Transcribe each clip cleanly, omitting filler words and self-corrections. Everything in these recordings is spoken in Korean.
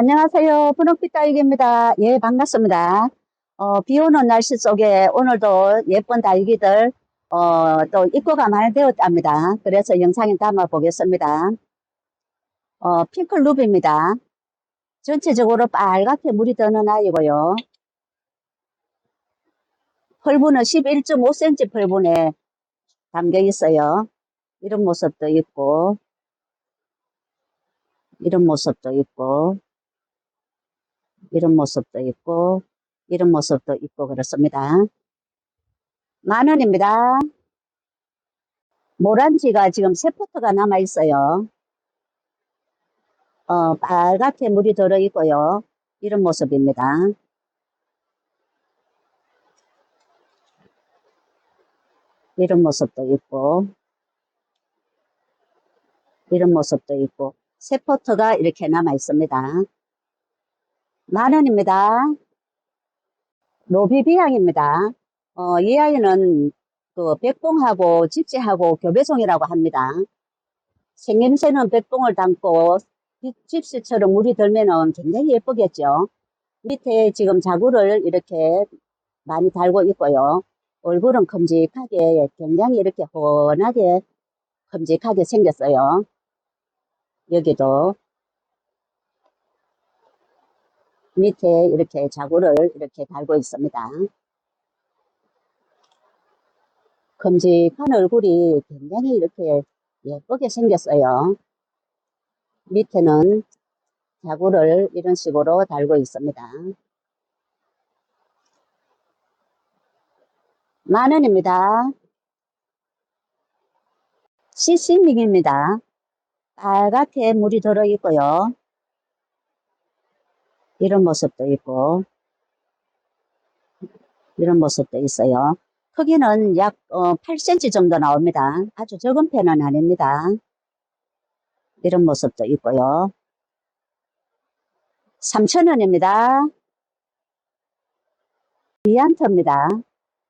안녕하세요. 분홍빛 다육입니다. 예, 반갑습니다. 비 오는 날씨 속에 오늘도 예쁜 다육이들, 또 입고가 많이 되었답니다. 그래서 영상에 담아 보겠습니다. 핑클루비입니다. 전체적으로 빨갛게 물이 드는 아이고요. 펄분은 11.5cm 펄분에 담겨 있어요. 이런 모습도 있고, 이런 모습도 있고, 이런 모습도 있고, 이런 모습도 있고, 그렇습니다. 10,000원입니다. 모란지가 지금 세 포트가 남아 있어요. 빨갛게 물이 들어 있고요. 이런 모습입니다. 이런 모습도 있고, 이런 모습도 있고, 세 포트가 이렇게 남아 있습니다. 10,000원입니다. 로비비앙입니다. 이 아이는 그 백봉하고 집지하고 교배송이라고 합니다. 생김새는 백봉을 닮고 집시처럼 물이 들면은 굉장히 예쁘겠죠. 밑에 지금 자구를 이렇게 많이 달고 있고요. 얼굴은 큼직하게 굉장히 이렇게 훤하게 큼직하게 생겼어요. 여기도 밑에 이렇게 자구를 이렇게 달고 있습니다. 큼직한 얼굴이 굉장히 이렇게 예쁘게 생겼어요. 밑에는 자구를 이런 식으로 달고 있습니다. 10,000원입니다. CC믹입니다. 빨갛게 물이 들어 있고요. 이런 모습도 있고, 이런 모습도 있어요. 크기는 약 8cm 정도 나옵니다. 아주 적은 편은 아닙니다. 이런 모습도 있고요. 3,000원입니다. 비안트입니다.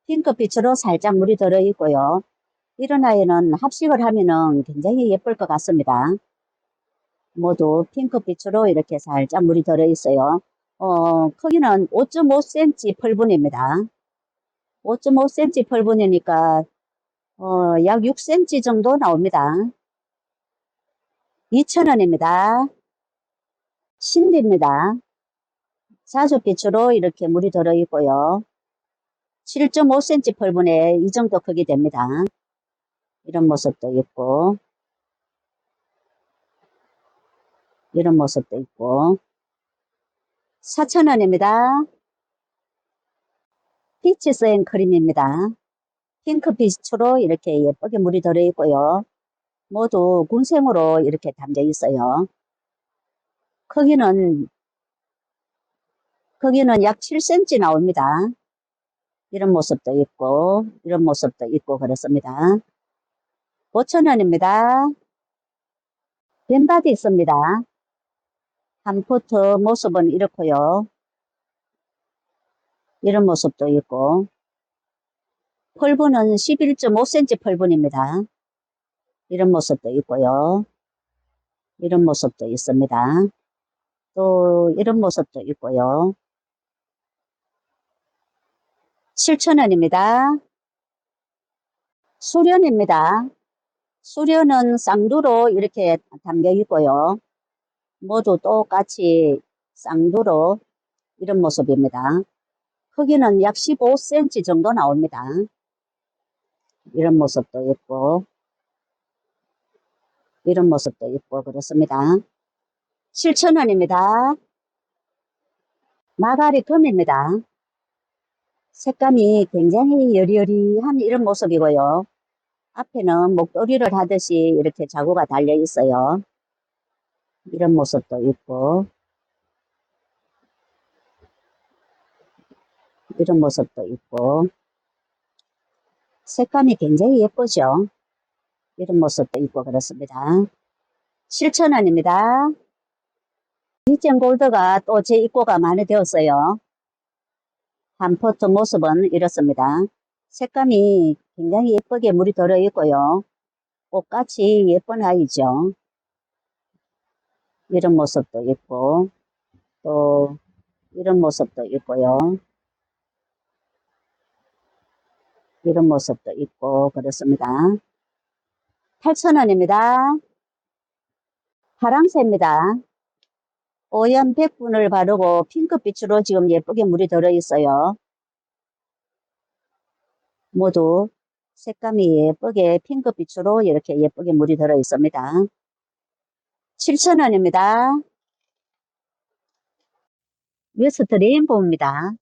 핑크빛으로 살짝 물이 들어 있고요. 이런 아이는 합식을 하면은 굉장히 예쁠 것 같습니다. 모두 핑크빛으로 이렇게 살짝 물이 들어 있어요. 크기는 5.5cm 펄분입니다. 5.5cm 펄분이니까 약 6cm 정도 나옵니다. 2,000원입니다. 신디입니다. 자주빛으로 이렇게 물이 들어 있고요. 7.5cm 펄분에 이 정도 크기 됩니다. 이런 모습도 있고, 이런 모습도 있고. 4,000원입니다. 피치스 앤 크림입니다. 핑크빛으로 이렇게 예쁘게 물이 들어 있고요. 모두 군생으로 이렇게 담겨 있어요. 크기는 약 7cm 나옵니다. 이런 모습도 있고, 이런 모습도 있고, 그렇습니다. 5,000원입니다. 뱀바디 있습니다. 한 포트 모습은 이렇고요. 이런 모습도 있고, 펄분은 11.5cm 펄분입니다. 이런 모습도 있고요. 이런 모습도 있습니다. 또 이런 모습도 있고요. 7,000원입니다. 수련입니다. 수련은 쌍두로 이렇게 담겨 있고요. 모두 똑같이 쌍두로 이런 모습입니다. 크기는 약 15cm 정도 나옵니다. 이런 모습도 있고, 이런 모습도 있고, 그렇습니다. 7,000원입니다. 마가리 금입니다. 색감이 굉장히 여리여리한 이런 모습이고요. 앞에는 목도리를 하듯이 이렇게 자구가 달려 있어요. 이런 모습도 있고, 이런 모습도 있고, 색감이 굉장히 예쁘죠? 이런 모습도 있고, 그렇습니다. 7,000원입니다. 디젠 골드가 또 제 입고가 많이 되었어요. 한 포트 모습은 이렇습니다. 색감이 굉장히 예쁘게 물이 들어 있고요. 꽃같이 예쁜 아이죠. 이런 모습도 있고, 또 이런 모습도 있고요. 이런 모습도 있고 그렇습니다. 8,000원입니다. 파랑새입니다. 오염 100분을 바르고 핑크빛으로 지금 예쁘게 물이 들어있어요. 모두 색감이 예쁘게 핑크빛으로 이렇게 예쁘게 물이 들어있습니다. 7,000원입니다. 웨스트 레인보우입니다.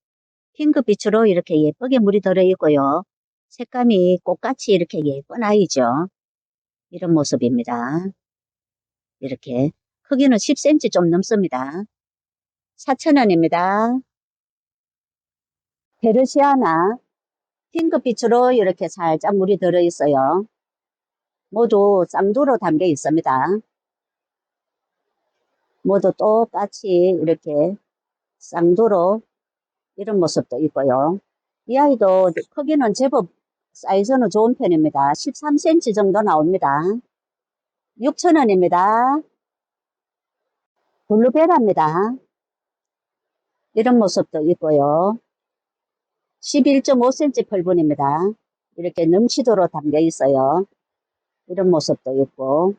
핑크빛으로 이렇게 예쁘게 물이 들어있고요. 색감이 꽃같이 이렇게 예쁜 아이죠. 이런 모습입니다. 이렇게 크기는 10cm 좀 넘습니다. 4,000원입니다. 페르시아나 핑크빛으로 이렇게 살짝 물이 들어있어요. 모두 쌍두로 담겨 있습니다. 모두 똑같이 이렇게 쌍두로 이런 모습도 있고요. 이 아이도 크기는 제법 사이즈는 좋은 편입니다. 13cm 정도 나옵니다. 6,000원입니다. 블루베라입니다. 이런 모습도 있고요. 11.5cm 펄분입니다. 이렇게 넘치도록 담겨 있어요. 이런 모습도 있고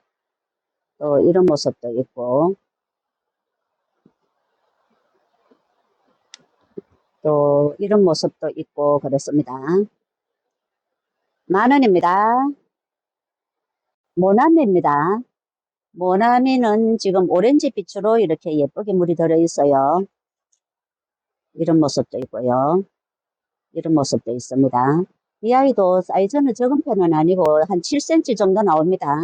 또 이런 모습도 있고 또 이런 모습도 있고 그렇습니다. 10,000원입니다. 모나미입니다. 모나미는 지금 오렌지 빛으로 이렇게 예쁘게 물이 들어 있어요. 이런 모습도 있고요. 이런 모습도 있습니다. 이 아이도 사이즈는 적은 편은 아니고 한 7cm 정도 나옵니다.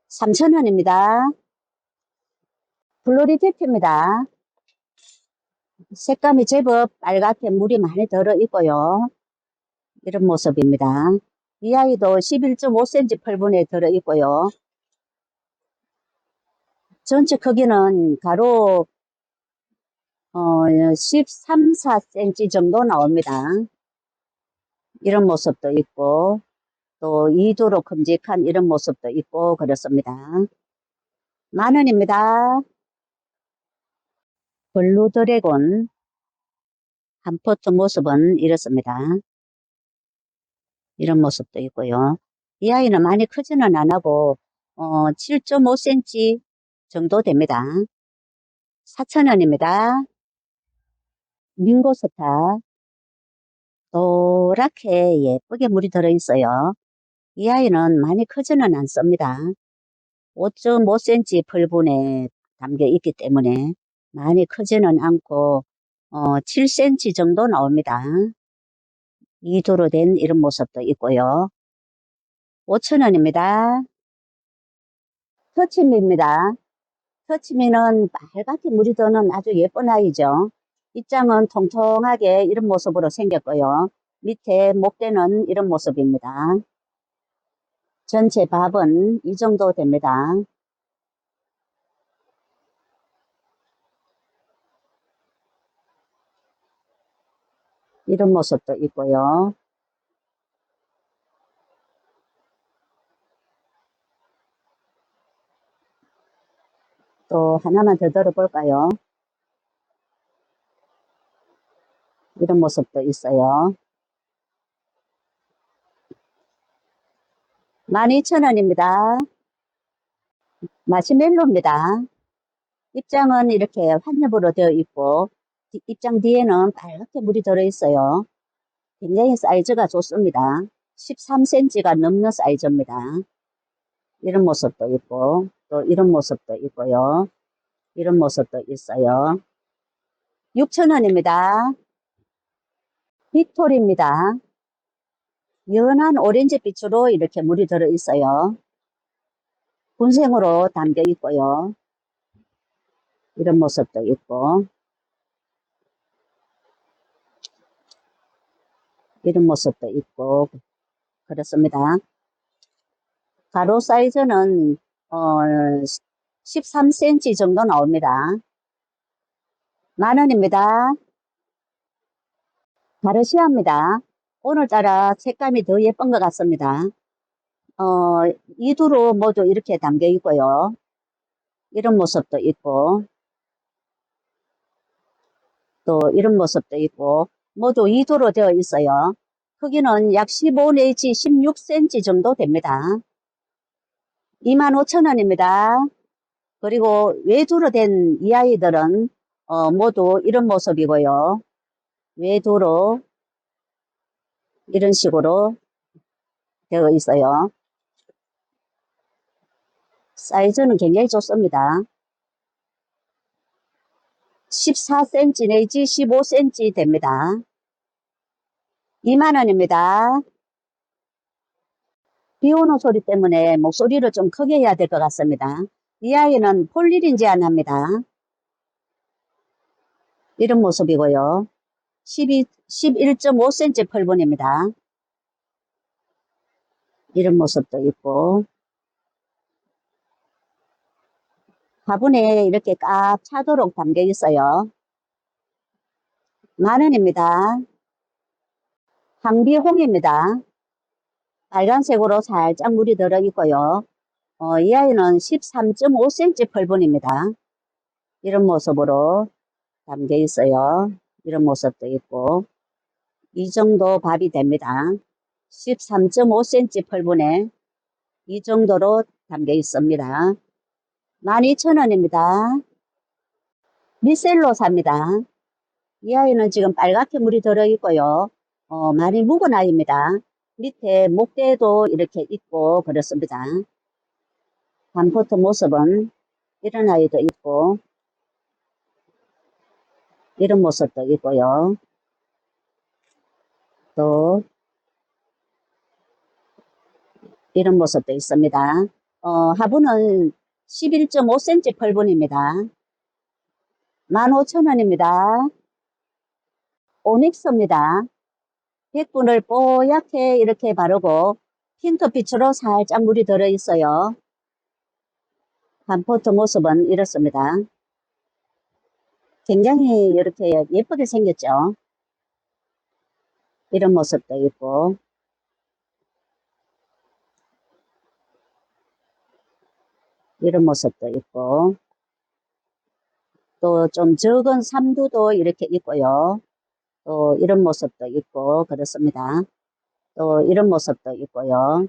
3,000원입니다. 플로리데프입니다. 색감이 제법 빨갛게 물이 많이 들어 있고요. 이런 모습입니다. 이 아이도 11.5cm 펄분에 들어 있고요. 전체 크기는 가로 13, 14cm 정도 나옵니다. 이런 모습도 있고 또 이두로 큼직한 이런 모습도 있고 그렇습니다. 10,000원입니다. 블루 드래곤 한 포트 모습은 이렇습니다. 이런 모습도 있고요. 이 아이는 많이 크지는 않고 7.5cm 정도 됩니다. 4,000원입니다. 밍고스타 노랗게 예쁘게 물이 들어있어요. 이 아이는 많이 크지는 않습니다. 5.5cm 펄분에 담겨 있기 때문에 많이 크지는 않고 7cm 정도 나옵니다. 이두로 된 이런 모습도 있고요. 5,000원입니다. 터치미입니다. 터치미는 빨갛게 물이 드는 아주 예쁜 아이죠. 입장은 통통하게 이런 모습으로 생겼고요. 밑에 목대는 이런 모습입니다. 전체 밥은 이 정도 됩니다. 이런 모습도 있고요. 또 하나만 더 들어볼까요? 이런 모습도 있어요. 12,000원입니다. 마시멜로입니다. 입장은 이렇게 환엽으로 되어 있고 입장 뒤에는 빨갛게 물이 들어있어요. 굉장히 사이즈가 좋습니다. 13cm가 넘는 사이즈입니다. 이런 모습도 있고 또 이런 모습도 있고요. 이런 모습도 있어요. 6,000원입니다. 빅토리입니다. 연한 오렌지 빛으로 이렇게 물이 들어 있어요. 분생으로 담겨 있고요. 이런 모습도 있고 이런 모습도 있고 그렇습니다. 가로 사이즈는 13cm 정도 나옵니다. 10,000원입니다. 가르시아입니다. 오늘따라 색감이 더 예쁜 것 같습니다. 이두로 모두 이렇게 담겨 있고요. 이런 모습도 있고 또 이런 모습도 있고 모두 2도로 되어 있어요. 크기는 약 15 내지 16cm 정도 됩니다. 25,000원입니다. 그리고 외두로 된 이 아이들은 모두 이런 모습이고요. 외두로 이런 식으로 되어 있어요. 사이즈는 굉장히 좋습니다. 14cm 내지 15cm 됩니다. 2만원입니다. 비 오는 소리 때문에 목소리를 좀 크게 해야 될 것 같습니다. 이 아이는 폴리린 제한합니다. 이런 모습이고요. 11.5cm 펄분입니다. 이런 모습도 있고 화분에 이렇게 꽉 차도록 담겨 있어요. 만원입니다. 황비홍입니다. 빨간색으로 살짝 물이 들어 있고요. 이 아이는 13.5cm 펄분입니다. 이런 모습으로 담겨 있어요. 이런 모습도 있고 이 정도 밥이 됩니다. 13.5cm 펄분에 이 정도로 담겨 있습니다. 12,000원입니다. 미셀로사입니다. 이 아이는 지금 빨갛게 물이 들어 있고요. 많이 묵은 아이입니다. 밑에 목대도 이렇게 있고 그렇습니다. 반포트 모습은 이런 아이도 있고 이런 모습도 있고요. 또 이런 모습도 있습니다. 화분은 11.5cm 펄분입니다. 15,000원입니다. 오닉스입니다. 백분을 뽀얗게 이렇게 바르고 핑크빛으로 살짝 물이 들어 있어요. 반포트 모습은 이렇습니다. 굉장히 이렇게 예쁘게 생겼죠. 이런 모습도 있고 이런 모습도 있고 또 좀 적은 삼두도 이렇게 있고요. 또 이런 모습도 있고 그렇습니다. 또 이런 모습도 있고요.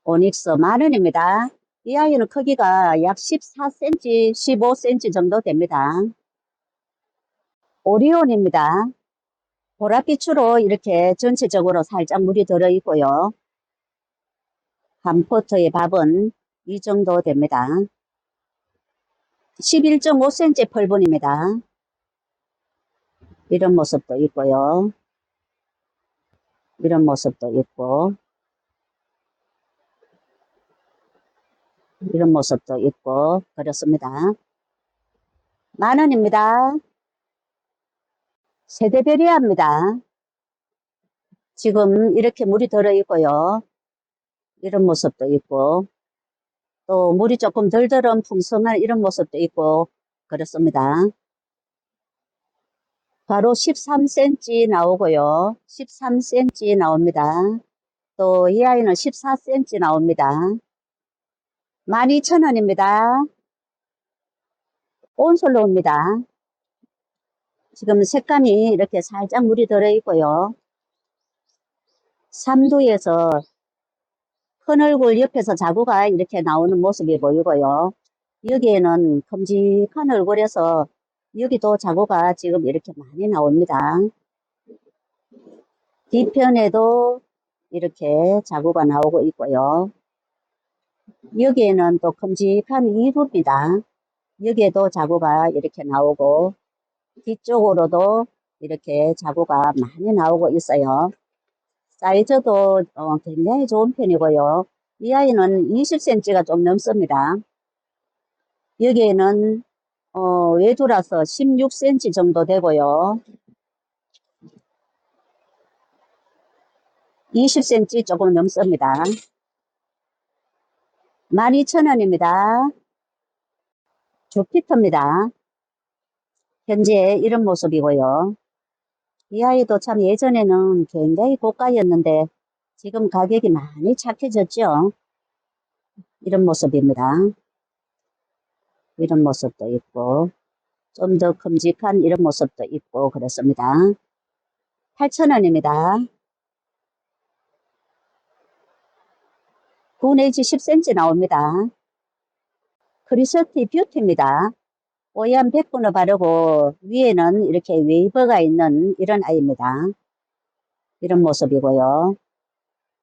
오닉스 만원입니다. 이 아이는 크기가 약 14cm, 15cm 정도 됩니다. 오리온입니다. 보랏빛으로 이렇게 전체적으로 살짝 물이 들어 있고요. 반포트의 밥은 이 정도 됩니다. 11.5cm 펄분입니다. 이런 모습도 있고요. 이런 모습도 있고 이런 모습도 있고 그렇습니다. 만원입니다. 세대베리아입니다. 지금 이렇게 물이 들어 있고요. 이런 모습도 있고 또 물이 조금 덜 들은 풍성한 이런 모습도 있고 그렇습니다. 바로 13cm 나오고요. 13cm 나옵니다. 또 이 아이는 14cm 나옵니다. 12,000원입니다. 온솔로입니다. 지금 색감이 이렇게 살짝 물이 들어 있고요. 삼두에서 큰 얼굴 옆에서 자구가 이렇게 나오는 모습이 보이고요. 여기에는 큼직한 얼굴에서 여기도 자구가 지금 이렇게 많이 나옵니다. 뒤편에도 이렇게 자구가 나오고 있고요. 여기에는 또 큼직한 이두입니다. 여기에도 자구가 이렇게 나오고 뒤쪽으로도 이렇게 자구가 많이 나오고 있어요. 사이즈도 굉장히 좋은 편이고요. 이 아이는 20cm가 좀 넘습니다. 여기에는 외두라서 16cm 정도 되고요. 20cm 조금 넘습니다. 12,000원입니다. 주피터입니다. 현재 이런 모습이고요. 이 아이도 참 예전에는 굉장히 고가였는데 지금 가격이 많이 착해졌죠. 이런 모습입니다. 이런 모습도 있고 좀 더 큼직한 이런 모습도 있고 그렇습니다. 8,000원입니다. 9 내지 10cm 나옵니다. 크리스티 뷰티입니다. 뽀얀 백분을 바르고 위에는 이렇게 웨이브가 있는 이런 아이입니다. 이런 모습이고요.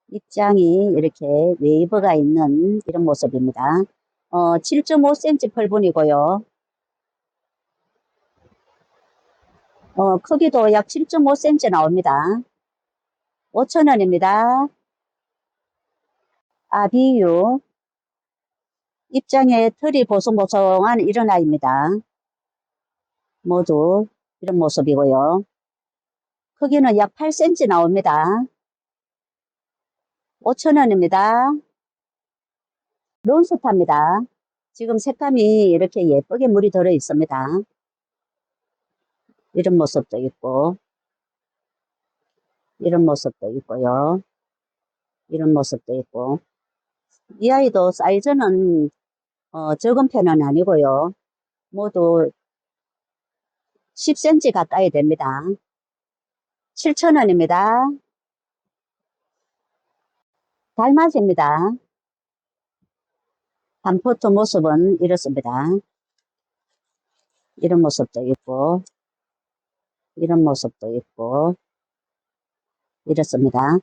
입장이 이렇게 웨이브가 있는 이런 모습입니다. 7.5cm 펄분이고요. 크기도 약 7.5cm 나옵니다. 5,000원입니다. 아비유. 입장에 털이 보송보송한 이런 아이입니다. 모두 이런 모습이고요. 크기는 약 8cm 나옵니다. 5,000원입니다. 론스타입니다. 지금 색감이 이렇게 예쁘게 물이 들어 있습니다. 이런 모습도 있고, 이런 모습도 있고요. 이런 모습도 있고. 이 아이도 사이즈는 적은 편은 아니고요. 모두 10cm 가까이 됩니다. 7,000원입니다. 달맞이입니다. 반포트 모습은 이렇습니다. 이런 모습도 있고, 이런 모습도 있고, 이렇습니다.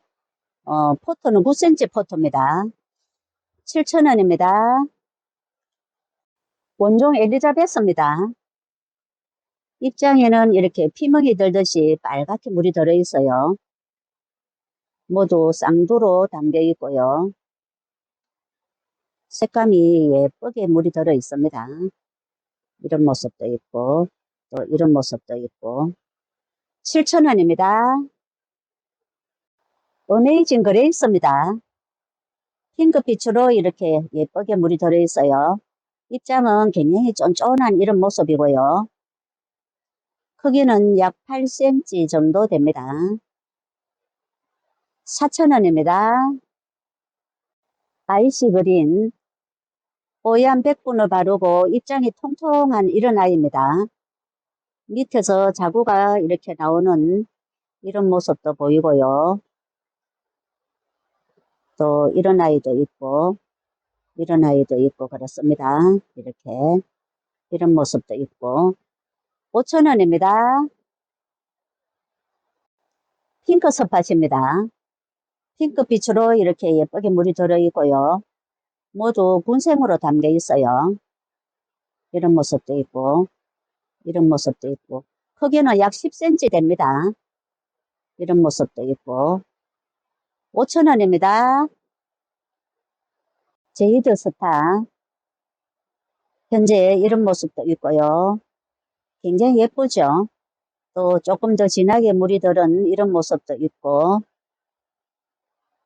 포트는 9cm 포트입니다. 7,000원입니다. 원종 엘리자베스입니다. 입장에는 이렇게 피멍이 들듯이 빨갛게 물이 들어있어요. 모두 쌍두로 담겨 있고요. 색감이 예쁘게 물이 들어 있습니다. 이런 모습도 있고, 또 이런 모습도 있고. 7,000원입니다. 어메이징 그레이스입니다. 핑크빛으로 이렇게 예쁘게 물이 들어있어요. 입장은 굉장히 쫀쫀한 이런 모습이고요. 크기는 약 8cm 정도 됩니다. 4,000원입니다. 아이시 그린. 뽀얀 백분을 바르고 입장이 통통한 이런 아이입니다. 밑에서 자구가 이렇게 나오는 이런 모습도 보이고요. 또 이런 아이도 있고, 이런 아이도 있고 그렇습니다. 이렇게 이런 모습도 있고. 5,000원입니다. 핑크 스팟입니다. 핑크빛으로 이렇게 예쁘게 물이 들어있고요. 모두 군생으로 담겨 있어요. 이런 모습도 있고, 이런 모습도 있고. 크기는 약 10cm 됩니다. 이런 모습도 있고. 5,000원입니다. 제이드 스타. 현재 이런 모습도 있고요. 굉장히 예쁘죠? 또 조금 더 진하게 물이 들은 이런 모습도 있고,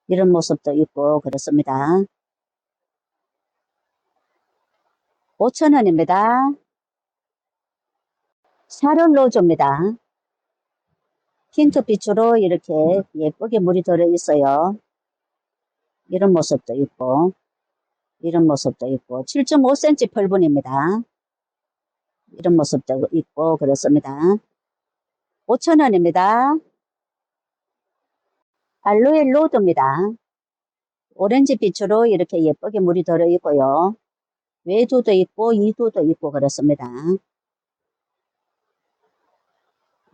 이런 모습도 있고, 그렇습니다. 5,000원입니다. 샤론 로즈입니다. 핑크빛으로 이렇게 예쁘게 물이 들어 있어요. 이런 모습도 있고, 이런 모습도 있고, 7.5cm 펄분입니다. 이런 모습도 있고, 그렇습니다. 5,000원입니다. 알로에 로드입니다. 오렌지 빛으로 이렇게 예쁘게 물이 들어 있고요. 외두도 있고, 이두도 있고, 그렇습니다.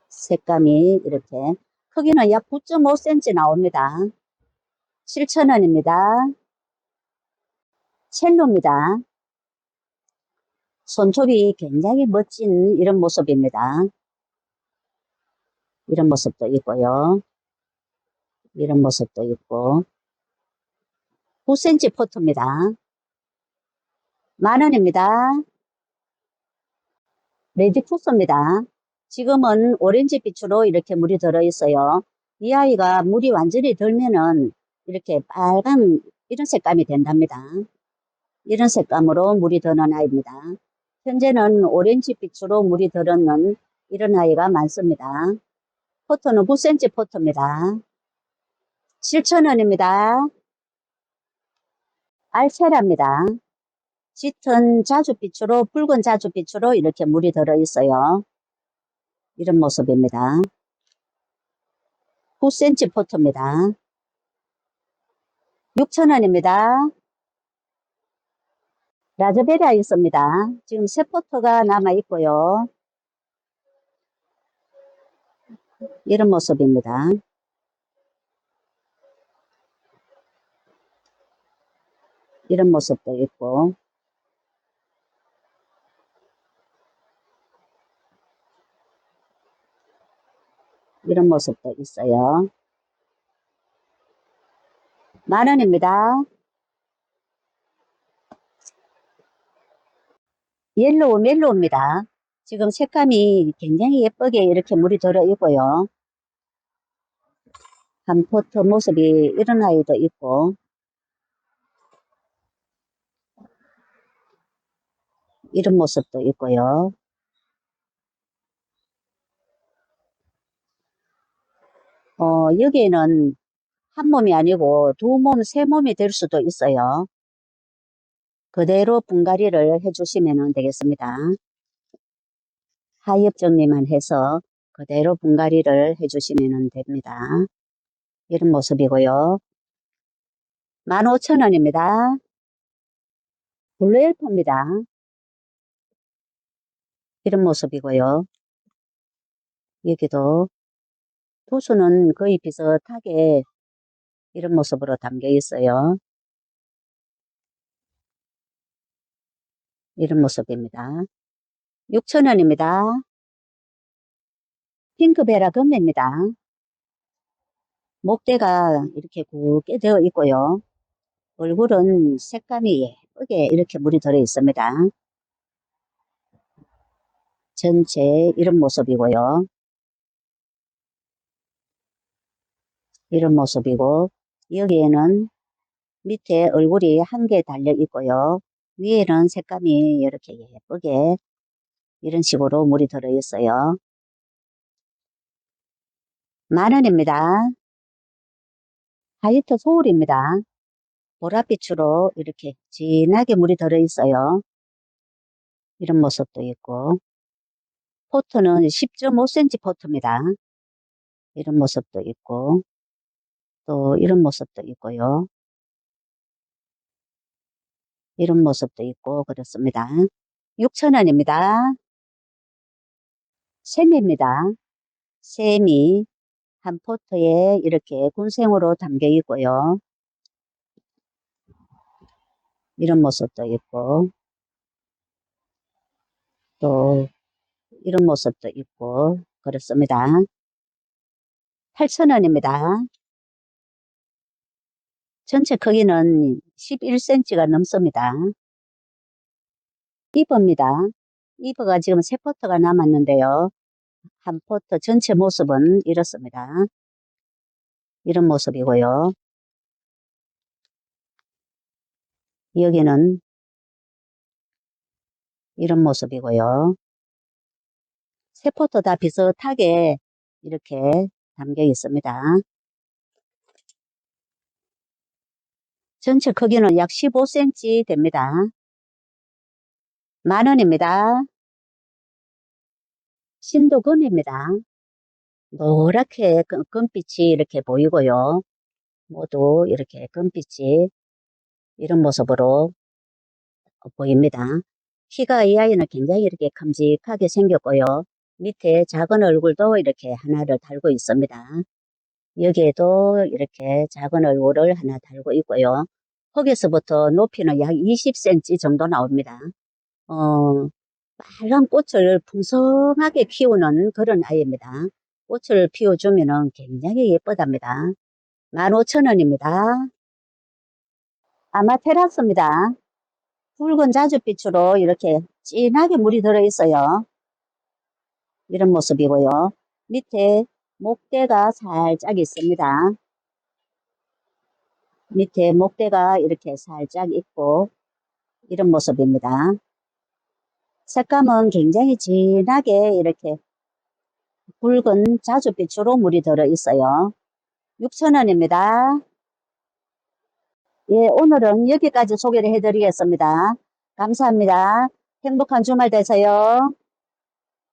색감이 이렇게. 크기는 약 9.5cm 나옵니다. 7,000원입니다. 첼로입니다. 손톱이 굉장히 멋진 이런 모습입니다. 이런 모습도 있고요. 이런 모습도 있고. 9cm 포트입니다. 10,000원입니다. 레디푸스입니다. 지금은 오렌지 빛으로 이렇게 물이 들어있어요. 이 아이가 물이 완전히 들면은 이렇게 빨간 이런 색감이 된답니다. 이런 색감으로 물이 드는 아이입니다. 현재는 오렌지 빛으로 물이 들었는 이런 아이가 많습니다. 포트는 9cm 포트입니다. 7,000원입니다. 알체라입니다. 짙은 자줏빛으로, 붉은 자줏빛으로 이렇게 물이 들어있어요. 이런 모습입니다. 9cm 포트입니다. 6,000원입니다. 라즈베리아 있습니다. 지금 새 포트가 남아있고요. 이런 모습입니다. 이런 모습도 있고, 이런 모습도 있어요. 10,000원입니다. 옐로우 멜로우입니다. 지금 색감이 굉장히 예쁘게 이렇게 물이 들어있고요. 한 포트 모습이 이런 아이도 있고, 이런 모습도 있고요. 여기에는 한 몸이 아니고 두 몸, 세 몸이 될 수도 있어요. 그대로 분갈이를 해주시면 되겠습니다. 하엽 정리만 해서 그대로 분갈이를 해주시면 됩니다. 이런 모습이고요. 15,000원입니다. 블루엘프입니다. 이런 모습이고요. 여기도 도수는 거의 비슷하게 이런 모습으로 담겨 있어요. 이런 모습입니다. 6,000원입니다. 핑크베라 금매입니다. 목대가 이렇게 굵게 되어 있고요. 얼굴은 색감이 예쁘게 이렇게 물이 들어 있습니다. 전체 이런 모습이고요. 이런 모습이고, 여기에는 밑에 얼굴이 한 개 달려 있고요. 위에는 색감이 이렇게 예쁘게 이런 식으로 물이 들어 있어요. 10,000원입니다. 화이트 소울입니다. 보랏빛으로 이렇게 진하게 물이 들어 있어요. 이런 모습도 있고, 포트는 10.5cm 포트입니다. 이런 모습도 있고, 또 이런 모습도 있고요. 이런 모습도 있고 그렇습니다. 6,000원입니다. 샘입니다. 샘이 한 포트에 이렇게 군생으로 담겨 있고요. 이런 모습도 있고, 또 이런 모습도 있고 그렇습니다. 8,000원입니다. 전체 크기는 11cm가 넘습니다. 이브입니다. 이브가 지금 세 포트가 남았는데요. 한 포트 전체 모습은 이렇습니다. 이런 모습이고요. 여기는 이런 모습이고요. 세 포트 다 비슷하게 이렇게 담겨 있습니다. 전체 크기는 약 15cm 됩니다. 10,000원입니다. 신도금입니다. 노랗게 금빛이 이렇게 보이고요. 모두 이렇게 금빛이 이런 모습으로 보입니다. 키가 이 아이는 굉장히 이렇게 큼직하게 생겼고요. 밑에 작은 얼굴도 이렇게 하나를 달고 있습니다. 여기에도 이렇게 작은 얼굴을 하나 달고 있고요. 거기서부터 높이는 약 20cm 정도 나옵니다. 빨간 꽃을 풍성하게 키우는 그런 아이입니다. 꽃을 피워주면 굉장히 예쁘답니다. 15,000원입니다. 아마테라스입니다. 붉은 자줏빛으로 이렇게 진하게 물이 들어있어요. 이런 모습이고요. 밑에 목대가 살짝 있습니다. 밑에 목대가 이렇게 살짝 있고 이런 모습입니다. 색감은 굉장히 진하게 이렇게 붉은 자줏빛으로 물이 들어있어요. 6,000원입니다. 예, 오늘은 여기까지 소개를 해드리겠습니다. 감사합니다. 행복한 주말 되세요.